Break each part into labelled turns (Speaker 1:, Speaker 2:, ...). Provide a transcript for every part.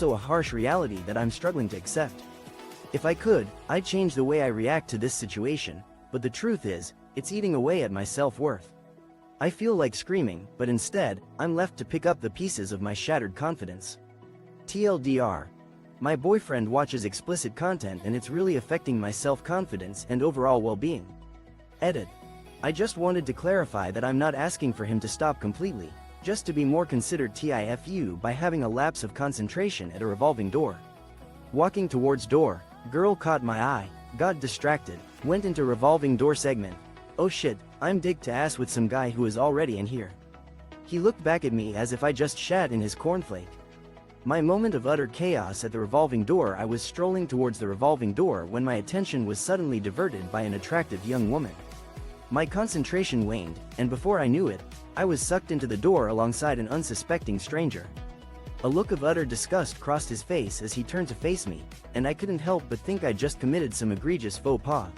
Speaker 1: also a harsh reality that I'm struggling to accept. If I could, I'd change the way I react to this situation, but the truth is, it's eating away at my self-worth. I feel like screaming, but instead, I'm left to pick up the pieces of my shattered confidence. TLDR. My boyfriend watches explicit content and it's really affecting my self-confidence and overall well-being. Edit. I just wanted to clarify that I'm not asking for him to stop completely, just to be more considered TIFU by having a lapse of concentration at a revolving door. Walking towards door, girl caught my eye, got distracted, went into revolving door segment. Oh shit, I'm dick to ass with some guy who is already in here. He looked back at me as if I just shat in his cornflake. My moment of utter chaos at the revolving door. I was strolling towards the revolving door when my attention was suddenly diverted by an attractive young woman. My concentration waned, and before I knew it, I was sucked into the door alongside an unsuspecting stranger. A look of utter disgust crossed his face as he turned to face me, and I couldn't help but think I'd just committed some egregious faux pas.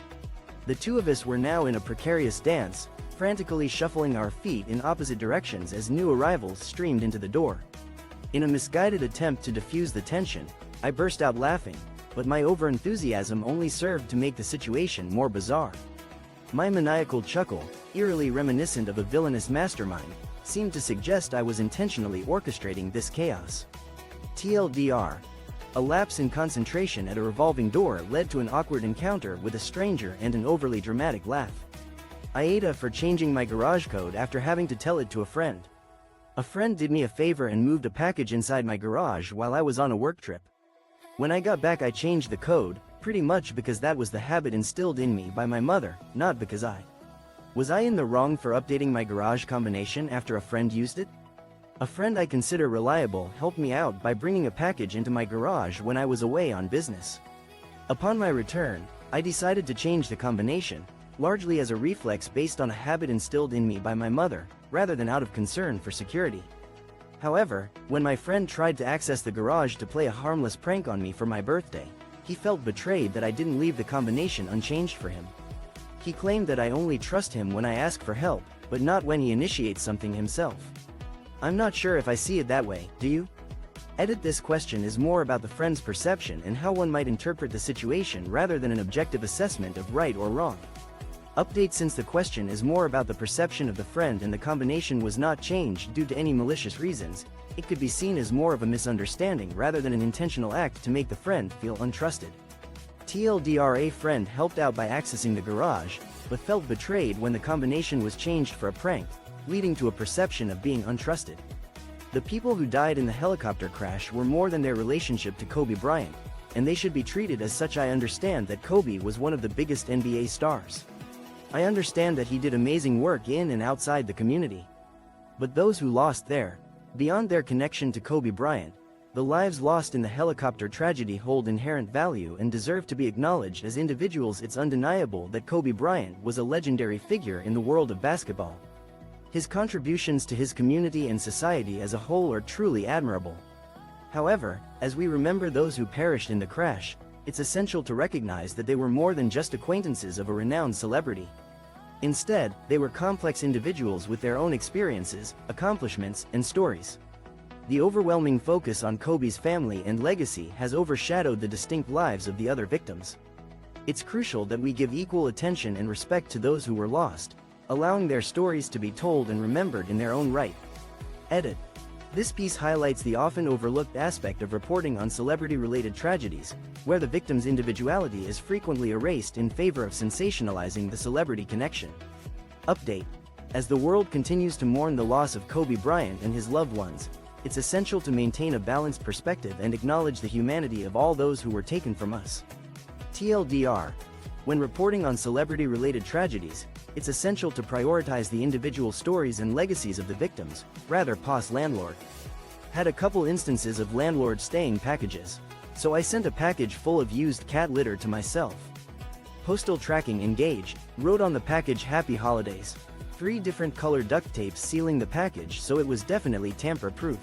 Speaker 1: The two of us were now in a precarious dance, frantically shuffling our feet in opposite directions as new arrivals streamed into the door. In a misguided attempt to diffuse the tension, I burst out laughing, but my overenthusiasm only served to make the situation more bizarre. My maniacal chuckle, eerily reminiscent of a villainous mastermind, seemed to suggest I was intentionally orchestrating this chaos. TLDR. A lapse in concentration at a revolving door led to an awkward encounter with a stranger and an overly dramatic laugh. AITA for changing my garage code after having to tell it to a friend. A friend did me a favor and moved a package inside my garage while I was on a work trip. When I got back I changed the code, pretty much because that was the habit instilled in me by my mother, not because Was I in the wrong for updating my garage combination after a friend used it? A friend I consider reliable helped me out by bringing a package into my garage when I was away on business. Upon my return, I decided to change the combination, largely as a reflex based on a habit instilled in me by my mother, rather than out of concern for security. However, when my friend tried to access the garage to play a harmless prank on me for my birthday, he felt betrayed that I didn't leave the combination unchanged for him. He claimed that I only trust him when I ask for help, but not when he initiates something himself. I'm not sure if I see it that way, do you? Edit. This question is more about the friend's perception and how one might interpret the situation rather than an objective assessment of right or wrong. Update. Since the question is more about the perception of the friend and the combination was not changed due to any malicious reasons, it could be seen as more of a misunderstanding rather than an intentional act to make the friend feel untrusted. TLDR. A friend helped out by accessing the garage, but felt betrayed when the combination was changed for a prank, leading to a perception of being untrusted. The people who died in the helicopter crash were more than their relationship to Kobe Bryant, and they should be treated as such. I understand that Kobe was one of the biggest NBA stars. I understand that he did amazing work in and outside the community. But those who lost there, beyond their connection to Kobe Bryant, the lives lost in the helicopter tragedy hold inherent value and deserve to be acknowledged as individuals. It's undeniable that Kobe Bryant was a legendary figure in the world of basketball. His contributions to his community and society as a whole are truly admirable. However, as we remember those who perished in the crash, it's essential to recognize that they were more than just acquaintances of a renowned celebrity. Instead, they were complex individuals with their own experiences, accomplishments, and stories. The overwhelming focus on Kobe's family and legacy has overshadowed the distinct lives of the other victims. It's crucial that we give equal attention and respect to those who were lost, allowing their stories to be told and remembered in their own right. Edit. This piece highlights the often overlooked aspect of reporting on celebrity-related tragedies, where the victim's individuality is frequently erased in favor of sensationalizing the celebrity connection. Update. As the world continues to mourn the loss of Kobe Bryant and his loved ones, it's essential to maintain a balanced perspective and acknowledge the humanity of all those who were taken from us. TLDR. When reporting on celebrity-related tragedies, it's essential to prioritize the individual stories and legacies of the victims, rather pos landlord. Had a couple instances of landlord staying packages, so I sent a package full of used cat litter to myself. Postal tracking engaged, wrote on the package Happy Holidays. 3 different color duct tapes sealing the package so it was definitely tamper-proof.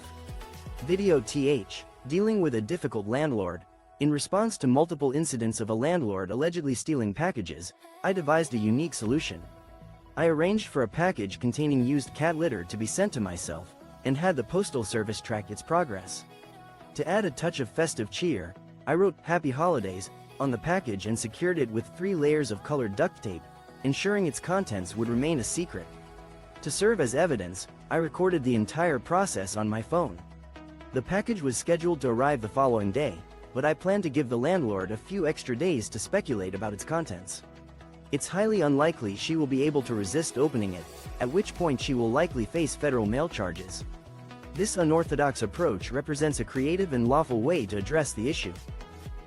Speaker 1: Video. TH. Dealing with a difficult landlord. In response to multiple incidents of a landlord allegedly stealing packages, I devised a unique solution. I arranged for a package containing used cat litter to be sent to myself, and had the postal service track its progress. To add a touch of festive cheer, I wrote "Happy Holidays" on the package and secured it with 3 layers of colored duct tape, ensuring its contents would remain a secret. To serve as evidence, I recorded the entire process on my phone. The package was scheduled to arrive the following day, but I planned to give the landlord a few extra days to speculate about its contents. It's highly unlikely she will be able to resist opening it, at which point she will likely face federal mail charges. This unorthodox approach represents a creative and lawful way to address the issue.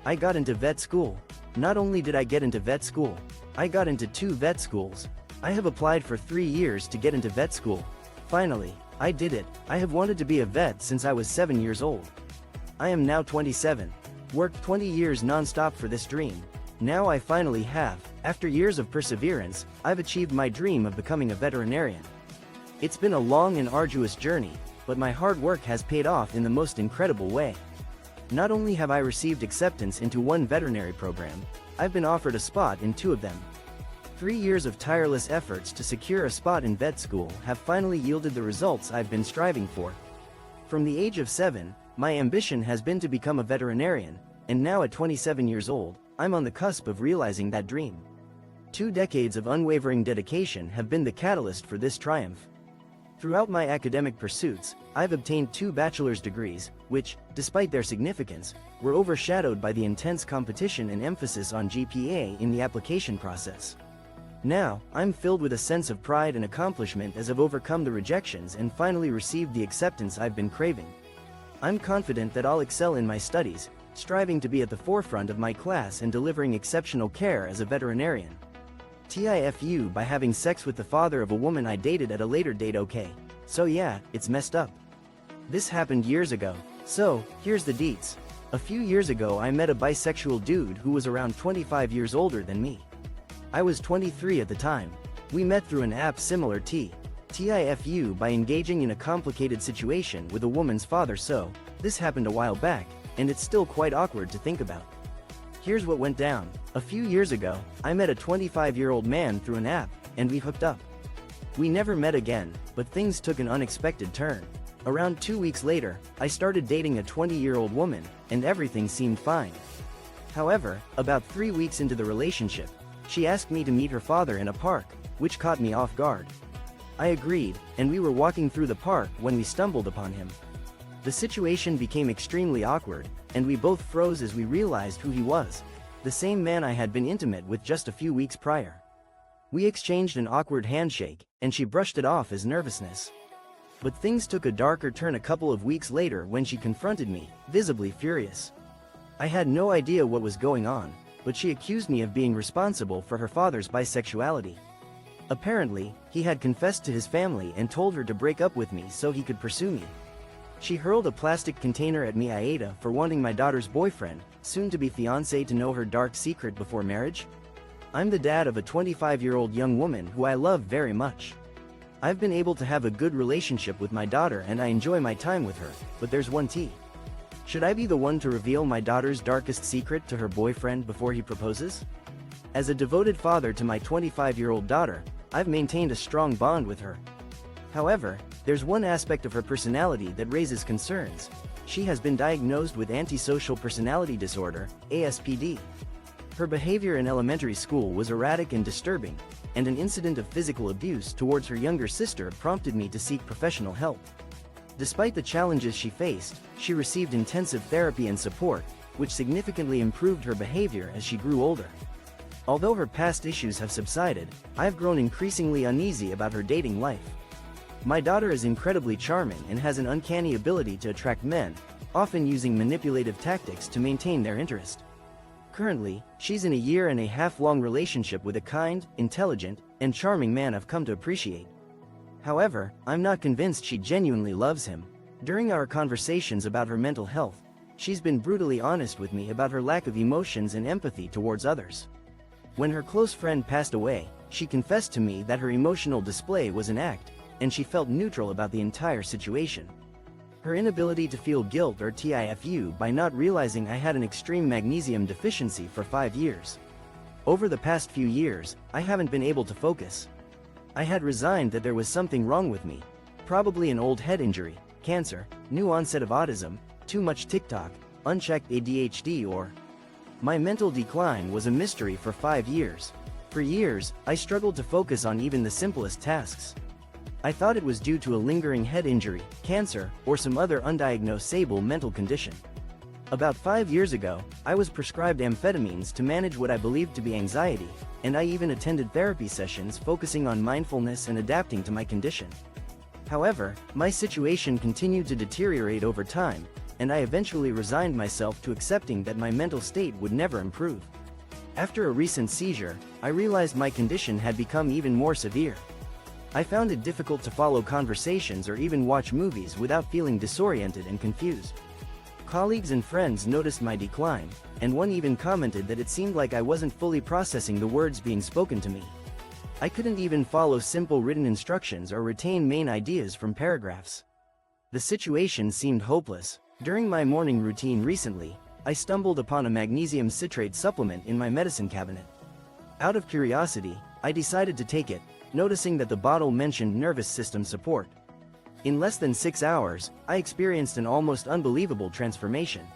Speaker 1: I got into vet school. Not only did I get into vet school, I got into 2 vet schools. I have applied for 3 years to get into vet school. Finally, I did it. I have wanted to be a vet since I was 7 years old. I am now 27. Worked 20 years non-stop for this dream. Now I finally have. After years of perseverance, I've achieved my dream of becoming a veterinarian. It's been a long and arduous journey, but my hard work has paid off in the most incredible way. Not only have I received acceptance into 1 veterinary program, I've been offered a spot in 2 of them. 3 years of tireless efforts to secure a spot in vet school have finally yielded the results I've been striving for. From the age of 7, my ambition has been to become a veterinarian, and now at 27 years old, I'm on the cusp of realizing that dream. 2 decades of unwavering dedication have been the catalyst for this triumph. Throughout my academic pursuits, I've obtained 2 bachelor's degrees, which, despite their significance, were overshadowed by the intense competition and emphasis on GPA in the application process. Now, I'm filled with a sense of pride and accomplishment as I've overcome the rejections and finally received the acceptance I've been craving. I'm confident that I'll excel in my studies, striving to be at the forefront of my class and delivering exceptional care as a veterinarian. TIFU by having sex with the father of a woman I dated at a later date. Okay, so yeah, it's messed up. This happened years ago. So, here's the deets. A few years ago I met a bisexual dude who was around 25 years older than me. I was 23 at the time. We met through an app similar to TIFU by engaging in a complicated situation with a woman's father. So, this happened a while back, and it's still quite awkward to think about. Here's what went down. A few years ago, I met a 25-year-old man through an app, and we hooked up. We never met again, but things took an unexpected turn. Around 2 weeks later, I started dating a 20-year-old woman, and everything seemed fine. However, about 3 weeks into the relationship, she asked me to meet her father in a park, which caught me off guard. I agreed, and we were walking through the park when we stumbled upon him. The situation became extremely awkward, and we both froze as we realized who he was, the same man I had been intimate with just a few weeks prior. We exchanged an awkward handshake, and she brushed it off as nervousness. But things took a darker turn a couple of weeks later when she confronted me, visibly furious. I had no idea what was going on, but she accused me of being responsible for her father's bisexuality. Apparently, he had confessed to his family and told her to break up with me so he could pursue me. She hurled a plastic container at me, AITA, for wanting my daughter's boyfriend, soon-to-be fiancé, to know her dark secret before marriage. I'm the dad of a 25-year-old young woman who I love very much. I've been able to have a good relationship with my daughter and I enjoy my time with her, but there's one T. Should I be the one to reveal my daughter's darkest secret to her boyfriend before he proposes? As a devoted father to my 25-year-old daughter, I've maintained a strong bond with her. However, there's one aspect of her personality that raises concerns. She has been diagnosed with antisocial personality disorder, ASPD. Her behavior in elementary school was erratic and disturbing, and an incident of physical abuse towards her younger sister prompted me to seek professional help. Despite the challenges she faced, she received intensive therapy and support, which significantly improved her behavior as she grew older. Although her past issues have subsided, I've grown increasingly uneasy about her dating life. My daughter is incredibly charming and has an uncanny ability to attract men, often using manipulative tactics to maintain their interest. Currently, she's in a 1.5-year-long relationship with a kind, intelligent, and charming man I've come to appreciate. However, I'm not convinced she genuinely loves him. During our conversations about her mental health, she's been brutally honest with me about her lack of emotions and empathy towards others. When her close friend passed away, she confessed to me that her emotional display was an act, and she felt neutral about the entire situation. Her inability to feel guilt or TIFU by not realizing I had an extreme magnesium deficiency for 5 years. Over the past few years, I haven't been able to focus. I had resigned that there was something wrong with me, probably an old head injury, cancer, new onset of autism, too much TikTok, unchecked ADHD, or my mental decline was a mystery for 5 years. For years, I struggled to focus on even the simplest tasks. I thought it was due to a lingering head injury, cancer, or some other undiagnosable mental condition. About 5 years ago, I was prescribed amphetamines to manage what I believed to be anxiety, and I even attended therapy sessions focusing on mindfulness and adapting to my condition. However, my situation continued to deteriorate over time, and I eventually resigned myself to accepting that my mental state would never improve. After a recent seizure, I realized my condition had become even more severe. I found it difficult to follow conversations or even watch movies without feeling disoriented and confused. Colleagues and friends noticed my decline, and one even commented that it seemed like I wasn't fully processing the words being spoken to me. I couldn't even follow simple written instructions or retain main ideas from paragraphs. The situation seemed hopeless. During my morning routine recently, I stumbled upon a magnesium citrate supplement in my medicine cabinet. Out of curiosity, I decided to take it, noticing that the bottle mentioned nervous system support. In less than 6 hours, I experienced an almost unbelievable transformation.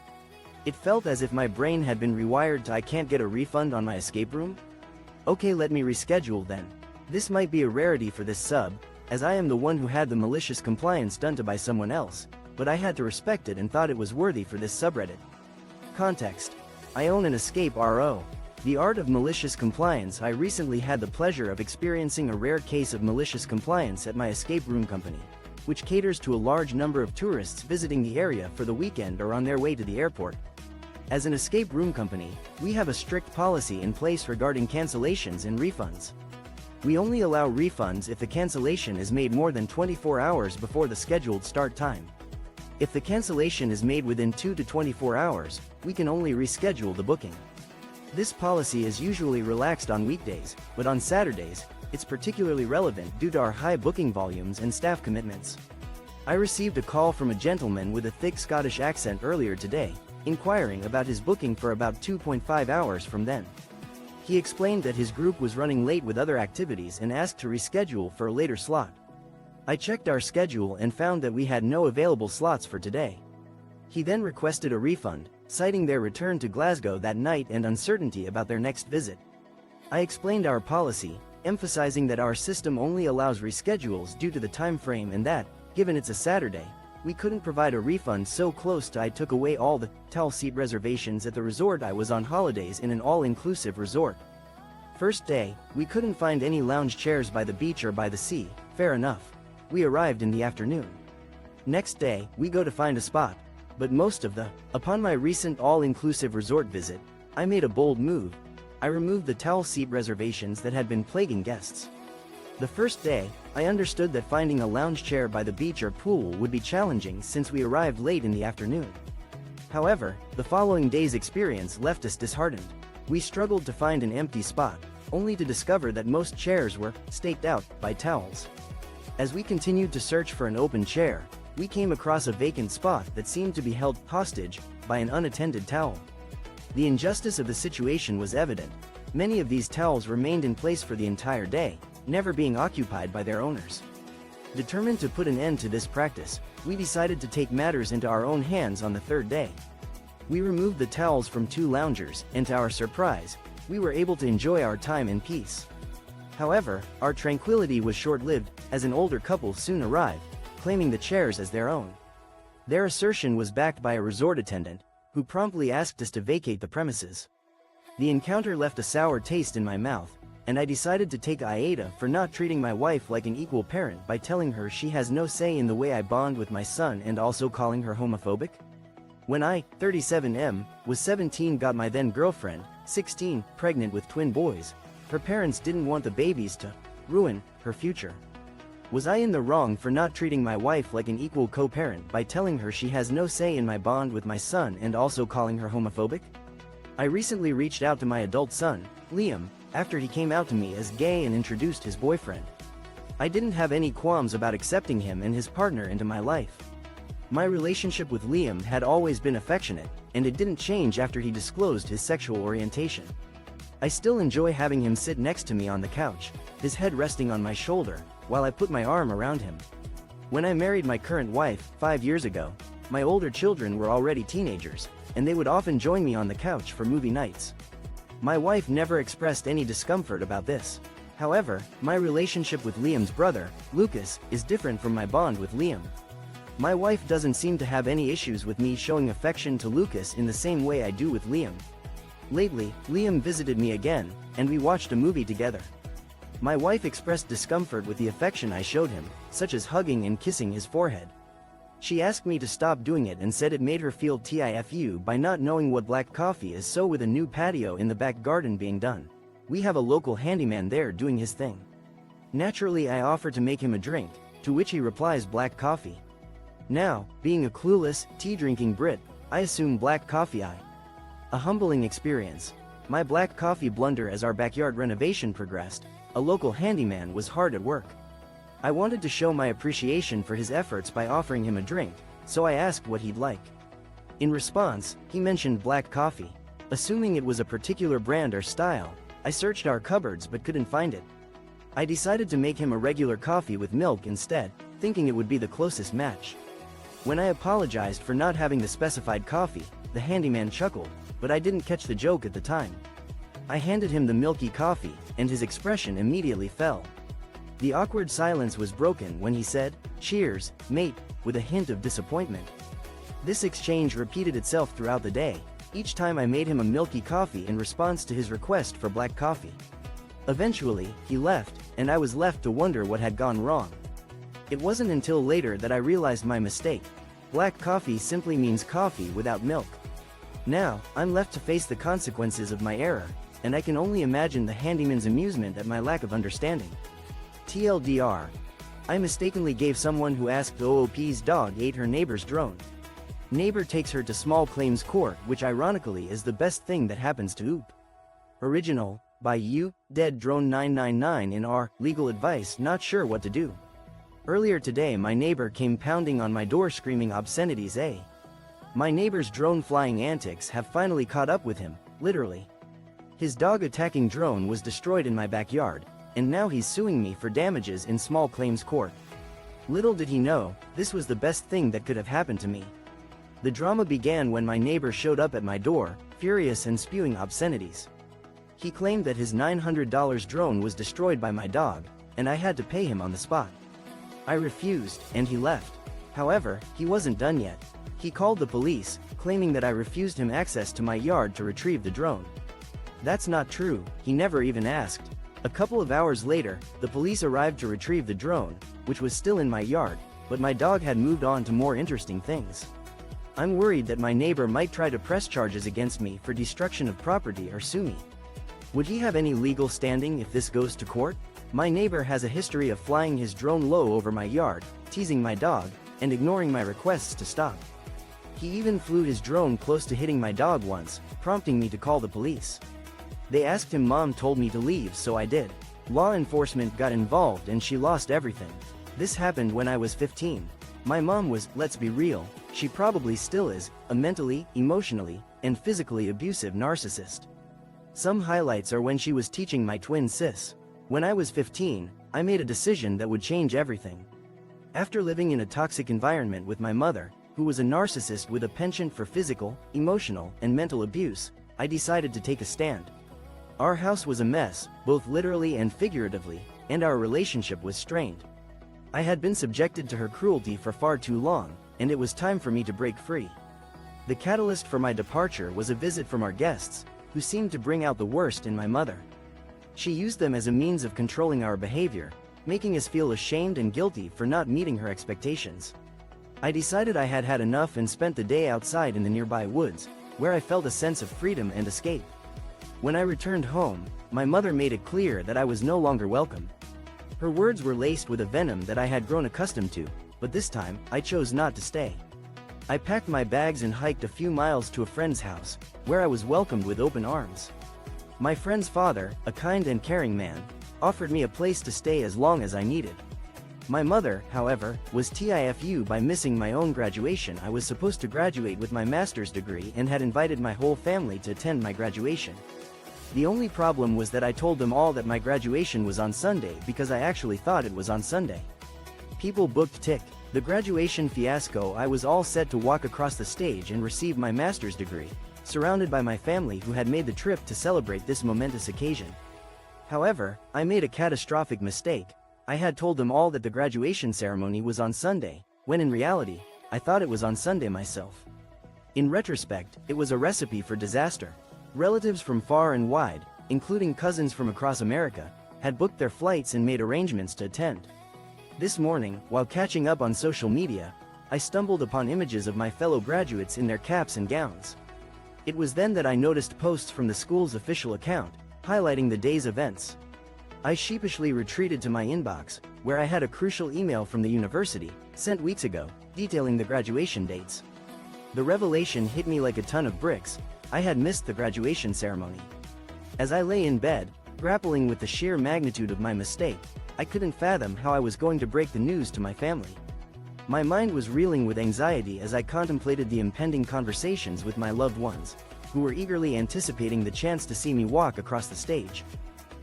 Speaker 1: It felt as if my brain had been rewired to "I can't get a refund on my escape room? Okay, let me reschedule then." This might be a rarity for this sub, as I am the one who had the malicious compliance done to by someone else, but I had to respect it and thought it was worthy for this subreddit. Context: I own an escape RO. The art of malicious compliance. I recently had the pleasure of experiencing a rare case of malicious compliance at my escape room company, which caters to a large number of tourists visiting the area for the weekend or on their way to the airport. As an escape room company, we have a strict policy in place regarding cancellations and refunds. We only allow refunds if the cancellation is made more than 24 hours before the scheduled start time. If the cancellation is made within 2 to 24 hours, we can only reschedule the booking. This policy is usually relaxed on weekdays, but on Saturdays, it's particularly relevant due to our high booking volumes and staff commitments. I received a call from a gentleman with a thick Scottish accent earlier today, inquiring about his booking for about 2.5 hours from then. He explained that his group was running late with other activities and asked to reschedule for a later slot. I checked our schedule and found that we had no available slots for today. He then requested a refund, citing their return to Glasgow that night and uncertainty about their next visit. I explained our policy, emphasizing that our system only allows reschedules due to the time frame and that, given it's a Saturday, we couldn't provide a refund so close to I took away all the towel seat reservations at the resort. I was on holidays in an all-inclusive resort. First day, we couldn't find any lounge chairs by the beach or by the sea. Fair enough. We arrived in the afternoon. Next day, we go to find a spot, but upon my recent all-inclusive resort visit, I made a bold move. I removed the towel seat reservations that had been plaguing guests. The first day, I understood that finding a lounge chair by the beach or pool would be challenging since we arrived late in the afternoon. However, the following day's experience left us disheartened. We struggled to find an empty spot, only to discover that most chairs were staked out by towels. As we continued to search for an open chair, we came across a vacant spot that seemed to be held hostage by an unattended towel. The injustice of the situation was evident. Many of these towels remained in place for the entire day, never being occupied by their owners. Determined to put an end to this practice, we decided to take matters into our own hands on the third day. We removed the towels from 2 loungers, and to our surprise, we were able to enjoy our time in peace. However, our tranquility was short-lived, as an older couple soon arrived, claiming the chairs as their own. Their assertion was backed by a resort attendant, who promptly asked us to vacate the premises. The encounter left a sour taste in my mouth, and I decided to take AITA for not treating my wife like an equal parent by telling her she has no say in the way I bond with my son and also calling her homophobic. When I, 37M, was 17, got my then girlfriend, 16, pregnant with twin boys, her parents didn't want the babies to ruin her future. Was I in the wrong for not treating my wife like an equal co-parent by telling her she has no say in my bond with my son and also calling her homophobic? I recently reached out to my adult son, Liam, after he came out to me as gay and introduced his boyfriend. I didn't have any qualms about accepting him and his partner into my life. My relationship with Liam had always been affectionate, and it didn't change after he disclosed his sexual orientation. I still enjoy having him sit next to me on the couch, his head resting on my shoulder, while I put my arm around him. When I married my current wife, 5 years ago, my older children were already teenagers, and they would often join me on the couch for movie nights. My wife never expressed any discomfort about this. However, my relationship with Liam's brother, Lucas, is different from my bond with Liam. My wife doesn't seem to have any issues with me showing affection to Lucas in the same way I do with Liam. Lately, Liam visited me again, and we watched a movie together. My wife expressed discomfort with the affection I showed him, such as hugging and kissing his forehead. She asked me to stop doing it and said it made her feel tifu by not knowing what black coffee is. So with a new patio in the back garden being done, we have a local handyman there doing his thing. Naturally, I offer to make him a drink, to which he replies black coffee. Now, being a clueless, tea-drinking Brit, I assume black coffee. A humbling experience. My black coffee blunder. As our backyard renovation progressed, a local handyman was hard at work. I wanted to show my appreciation for his efforts by offering him a drink, so I asked what he'd like. In response, he mentioned black coffee. Assuming it was a particular brand or style, I searched our cupboards but couldn't find it. I decided to make him a regular coffee with milk instead, thinking it would be the closest match. When I apologized for not having the specified coffee, the handyman chuckled, but I didn't catch the joke at the time. I handed him the milky coffee, and his expression immediately fell. The awkward silence was broken when he said, "Cheers, mate," with a hint of disappointment. This exchange repeated itself throughout the day, each time I made him a milky coffee in response to his request for black coffee. Eventually, he left, and I was left to wonder what had gone wrong. It wasn't until later that I realized my mistake. Black coffee simply means coffee without milk. Now, I'm left to face the consequences of my error, and I can only imagine the handyman's amusement at my lack of understanding. TLDR. I mistakenly gave someone who asked OOP's dog ate her neighbor's drone. Neighbor takes her to small claims court, which ironically is the best thing that happens to OOP. Original, by you, Dead Drone 999 in our legal advice. Not sure what to do. Earlier today my neighbor came pounding on my door screaming obscenities. My neighbor's drone flying antics have finally caught up with him, literally. His dog attacking drone was destroyed in my backyard, and now he's suing me for damages in small claims court. Little did he know, this was the best thing that could have happened to me. The drama began when my neighbor showed up at my door, furious and spewing obscenities. He claimed that his $900 drone was destroyed by my dog, and I had to pay him on the spot. I refused, and he left. However, he wasn't done yet. He called the police, claiming that I refused him access to my yard to retrieve the drone. That's not true, he never even asked. A couple of hours later, the police arrived to retrieve the drone, which was still in my yard, but my dog had moved on to more interesting things. I'm worried that my neighbor might try to press charges against me for destruction of property or sue me. Would he have any legal standing if this goes to court? My neighbor has a history of flying his drone low over my yard, teasing my dog, and ignoring my requests to stop. He even flew his drone close to hitting my dog once, prompting me to call the police. They asked him. Mom told me to leave, so I did. Law enforcement got involved and she lost everything. This happened when I was 15. My mom was, let's be real, she probably still is, a mentally, emotionally, and physically abusive narcissist. Some highlights are when she was teaching my twin sis. When I was 15, I made a decision that would change everything. After living in a toxic environment with my mother, who was a narcissist with a penchant for physical, emotional, and mental abuse, I decided to take a stand. Our house was a mess, both literally and figuratively, and our relationship was strained. I had been subjected to her cruelty for far too long, and it was time for me to break free. The catalyst for my departure was a visit from our guests, who seemed to bring out the worst in my mother. She used them as a means of controlling our behavior, making us feel ashamed and guilty for not meeting her expectations. I decided I had had enough and spent the day outside in the nearby woods, where I felt a sense of freedom and escape. When I returned home, my mother made it clear that I was no longer welcome. Her words were laced with a venom that I had grown accustomed to, but this time, I chose not to stay. I packed my bags and hiked a few miles to a friend's house, where I was welcomed with open arms. My friend's father, a kind and caring man, offered me a place to stay as long as I needed. My mother, however, was TIFU by missing my own graduation. I was supposed to graduate with my master's degree and had invited my whole family to attend my graduation. The only problem was that I told them all that my graduation was on Sunday because I actually thought it was on Sunday. People booked The graduation fiasco. I was all set to walk across the stage and receive my master's degree, surrounded by my family who had made the trip to celebrate this momentous occasion. However, I made a catastrophic mistake. I had told them all that the graduation ceremony was on Sunday, when in reality, I thought it was on Sunday myself. In retrospect, it was a recipe for disaster. Relatives from far and wide, including cousins from across America, had booked their flights and made arrangements to attend. This morning, while catching up on social media, I stumbled upon images of my fellow graduates in their caps and gowns. It was then that I noticed posts from the school's official account, highlighting the day's events. I sheepishly retreated to my inbox, where I had a crucial email from the university, sent weeks ago, detailing the graduation dates. The revelation hit me like a ton of bricks. I had missed the graduation ceremony. As I lay in bed, grappling with the sheer magnitude of my mistake, I couldn't fathom how I was going to break the news to my family. My mind was reeling with anxiety as I contemplated the impending conversations with my loved ones, who were eagerly anticipating the chance to see me walk across the stage.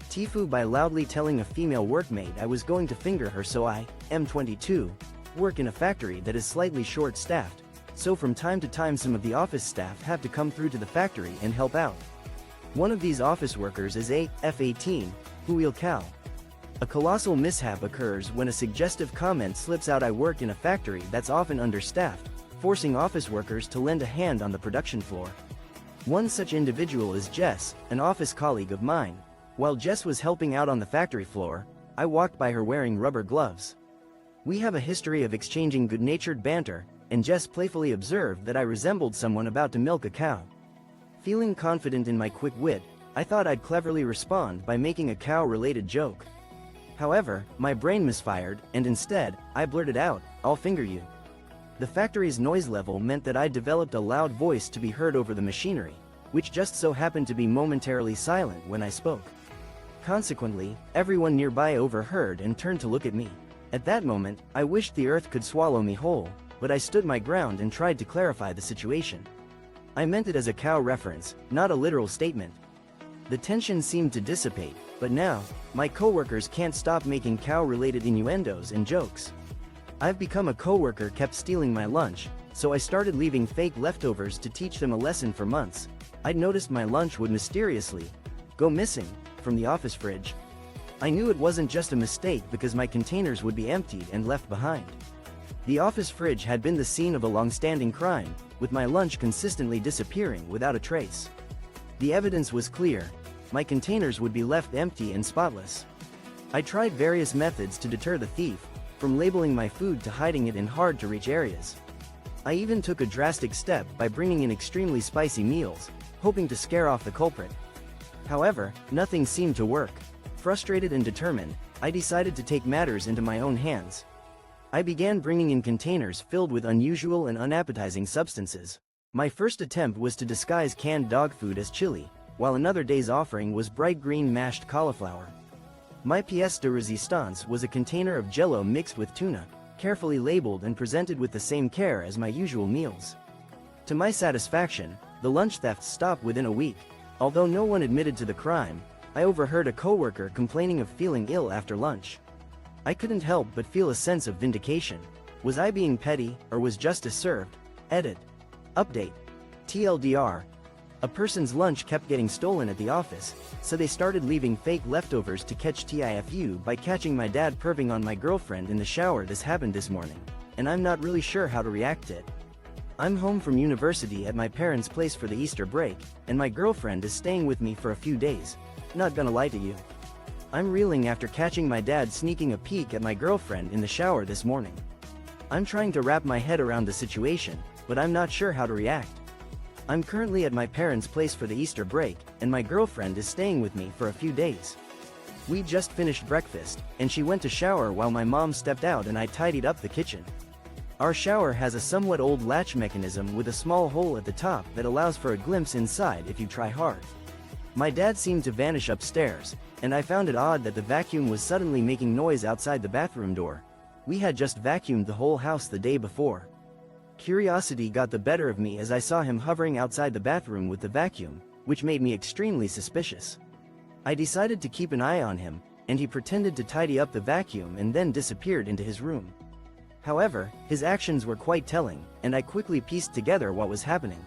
Speaker 1: Tifu by loudly telling a female workmate I was going to finger her. So I, M22, work in a factory that is slightly short-staffed, so from time to time some of the office staff have to come through to the factory and help out. One of these office workers is a F-18, Huil Cal. A colossal mishap occurs when a suggestive comment slips out. I work in a factory that's often understaffed, forcing office workers to lend a hand on the production floor. One such individual is Jess, an office colleague of mine. While Jess was helping out on the factory floor, I walked by her wearing rubber gloves. We have a history of exchanging good-natured banter, and Jess playfully observed that I resembled someone about to milk a cow. Feeling confident in my quick wit, I thought I'd cleverly respond by making a cow-related joke. However, my brain misfired, and instead, I blurted out, "I'll finger you." The factory's noise level meant that I developed a loud voice to be heard over the machinery, which just so happened to be momentarily silent when I spoke. Consequently, everyone nearby overheard and turned to look at me. At that moment, I wished the earth could swallow me whole, but I stood my ground and tried to clarify the situation. I meant it as a cow reference, not a literal statement. The tension seemed to dissipate, but now, my coworkers can't stop making cow-related innuendos and jokes. I've become a coworker kept stealing my lunch, so I started leaving fake leftovers to teach them a lesson. For months, I'd noticed my lunch would mysteriously go missing from the office fridge. I knew it wasn't just a mistake because my containers would be emptied and left behind. The office fridge had been the scene of a long-standing crime, with my lunch consistently disappearing without a trace. The evidence was clear. My containers would be left empty and spotless. I tried various methods to deter the thief, from labeling my food to hiding it in hard-to-reach areas. I even took a drastic step by bringing in extremely spicy meals, hoping to scare off the culprit. However, nothing seemed to work. Frustrated and determined, I decided to take matters into my own hands. I began bringing in containers filled with unusual and unappetizing substances. My first attempt was to disguise canned dog food as chili, while another day's offering was bright green mashed cauliflower. My pièce de résistance was a container of Jell-O mixed with tuna, carefully labeled and presented with the same care as my usual meals. To my satisfaction, the lunch thefts stopped within a week. Although no one admitted to the crime, I overheard a coworker complaining of feeling ill after lunch. I couldn't help but feel a sense of vindication. Was I being petty, or was justice served? Edit. Update. TLDR. A person's lunch kept getting stolen at the office, so they started leaving fake leftovers to catch TIFU by catching my dad perving on my girlfriend in the shower. This happened this morning, and I'm not really sure how to react to it. I'm home from university at my parents' place for the Easter break, and my girlfriend is staying with me for a few days. Not gonna lie to you. I'm reeling after catching my dad sneaking a peek at my girlfriend in the shower this morning. I'm trying to wrap my head around the situation, but I'm not sure how to react. I'm currently at my parents' place for the Easter break, and my girlfriend is staying with me for a few days. We just finished breakfast, and she went to shower while my mom stepped out and I tidied up the kitchen. Our shower has a somewhat old latch mechanism with a small hole at the top that allows for a glimpse inside if you try hard. My dad seemed to vanish upstairs, and I found it odd that the vacuum was suddenly making noise outside the bathroom door. We had just vacuumed the whole house the day before. Curiosity got the better of me as I saw him hovering outside the bathroom with the vacuum, which made me extremely suspicious. I decided to keep an eye on him, and he pretended to tidy up the vacuum and then disappeared into his room. However, his actions were quite telling, and I quickly pieced together what was happening.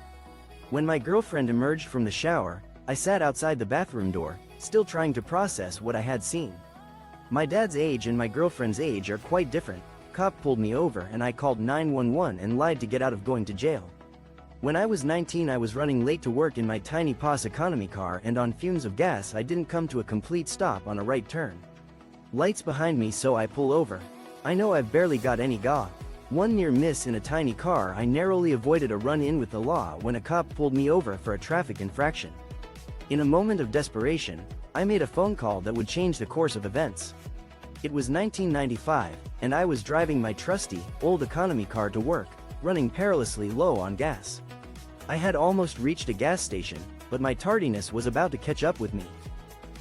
Speaker 1: When my girlfriend emerged from the shower, I sat outside the bathroom door, still trying to process what I had seen. My dad's age and my girlfriend's age are quite different. Cop pulled me over and I called 911 and lied to get out of going to jail. When I was 19, I was running late to work in my tiny POS economy car, and on fumes of gas I didn't come to a complete stop on a right turn. Lights behind me, so I pull over. I know I've barely got any ga. One near miss in a tiny car. I narrowly avoided a run-in with the law when a cop pulled me over for a traffic infraction. In a moment of desperation, I made a phone call that would change the course of events. It was 1995, and I was driving my trusty, old economy car to work, running perilously low on gas. I had almost reached a gas station, but my tardiness was about to catch up with me.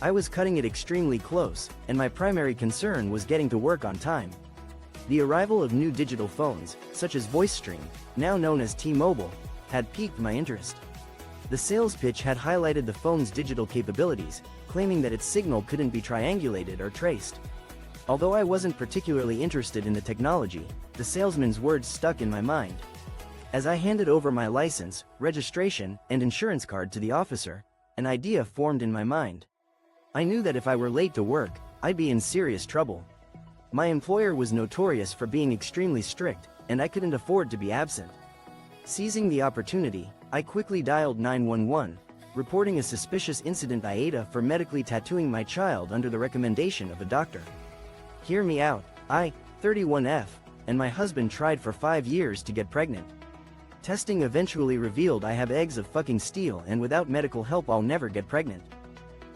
Speaker 1: I was cutting it extremely close, and my primary concern was getting to work on time. The arrival of new digital phones, such as VoiceStream, now known as T-Mobile, had piqued my interest. The sales pitch had highlighted the phone's digital capabilities, claiming that its signal couldn't be triangulated or traced. Although I wasn't particularly interested in the technology, the salesman's words stuck in my mind. As I handed over my license, registration, and insurance card to the officer, an idea formed in my mind. I knew that if I were late to work, I'd be in serious trouble. My employer was notorious for being extremely strict, and I couldn't afford to be absent. Seizing the opportunity, I quickly dialed 911, reporting a suspicious incident at AITA for medically tattooing my child under the recommendation of a doctor. Hear me out. I, 31F, and my husband tried for 5 years to get pregnant. Testing eventually revealed I have eggs of fucking steel, and without medical help I'll never get pregnant.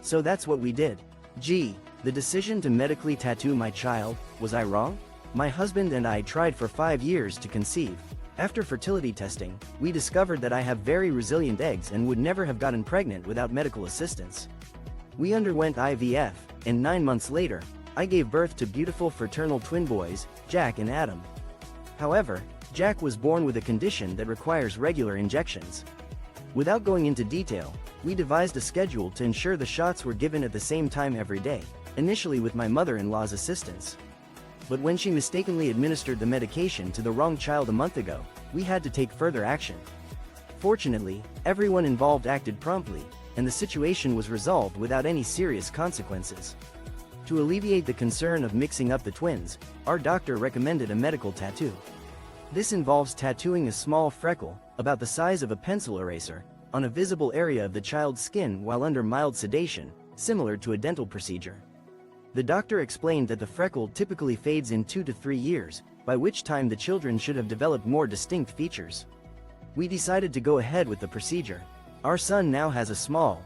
Speaker 1: So that's what we did. Gee, the decision to medically tattoo my child, was I wrong? My husband and I tried for 5 years to conceive. After fertility testing, we discovered that I have very resilient eggs and would never have gotten pregnant without medical assistance. We underwent IVF, and 9 months later, I gave birth to beautiful fraternal twin boys, Jack and Adam. However, Jack was born with a condition that requires regular injections. Without going into detail, we devised a schedule to ensure the shots were given at the same time every day, initially with my mother-in-law's assistance. But when she mistakenly administered the medication to the wrong child a month ago, we had to take further action. Fortunately, everyone involved acted promptly, and the situation was resolved without any serious consequences. To alleviate the concern of mixing up the twins, our doctor recommended a medical tattoo. This involves tattooing a small freckle, about the size of a pencil eraser, on a visible area of the child's skin while under mild sedation, similar to a dental procedure. The doctor explained that the freckle typically fades in 2 to 3 years, by which time the children should have developed more distinct features. We decided to go ahead with the procedure. Our son now has a small,